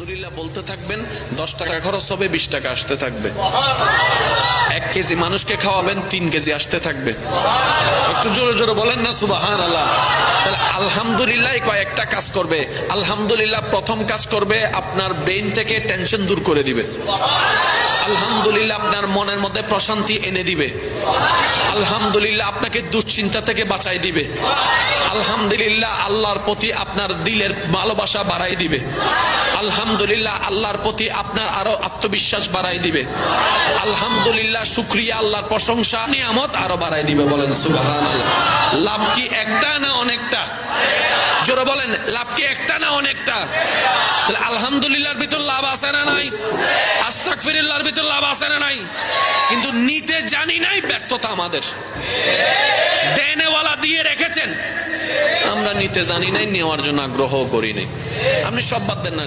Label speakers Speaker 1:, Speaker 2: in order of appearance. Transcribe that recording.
Speaker 1: আলহামদুলিল্লাহ বলতে থাকবেন, 10 টাকা খরচ হবে, 20 টাকা আসতে থাকবে। 1 কেজি মানুষকে খাওয়াবেন, 3 কেজি আসতে থাকবে। একটু জোরে জোরে বলেন না সুবহানাল্লাহ। তাহলে আলহামদুলিল্লাহ কয়েকটা কাজ করবে। আলহামদুলিল্লাহ প্রথম কাজ করবে, আপনার ব্রেইন থেকে টেনশন দূর করে দিবে। আলহামদুলিল্লাহ আপনার মনের মধ্যে প্রশান্তি এনে দিবে। আলহামদুলিল্লাহ আপনাকে দুশ্চিন্তা থেকে বাঁচাই দিবে। আলহামদুলিল্লাহ আল্লাহর প্রতি আপনার দিলের ভালোবাসা বাড়াই দিবে। আলহামদুলিল্লাহ আল্লাহর প্রতি আপনার আরো আত্মবিশ্বাস বাড়াই দিবে। আলহামদুলিল্লাহ শুকরিয়া, আল্লাহর প্রশংসা, নিয়ামত আরো বাড়াই দিবে। বলেন সুবহানাল্লাহ। লাভ কি একটা না অনেকটা? জোরে বলেন, লাভ কি একটা না অনেকটা? তাহলে আলহামদুলিল্লাহর ভিতর লাভ আছে না নাই? আস্তাগফিরুল্লাহর ভিতর লাভ আছে না নাই? কিন্তু নিতে জানি নাই, ব্যর্থতা আমাদের। দেনেওয়ালা দিয়ে রেখেছেন, আমরা নিতে জানি নাই, নেওয়ার জন্য আগ্রহ করি নাই। আপনি সব বাদ দেন না।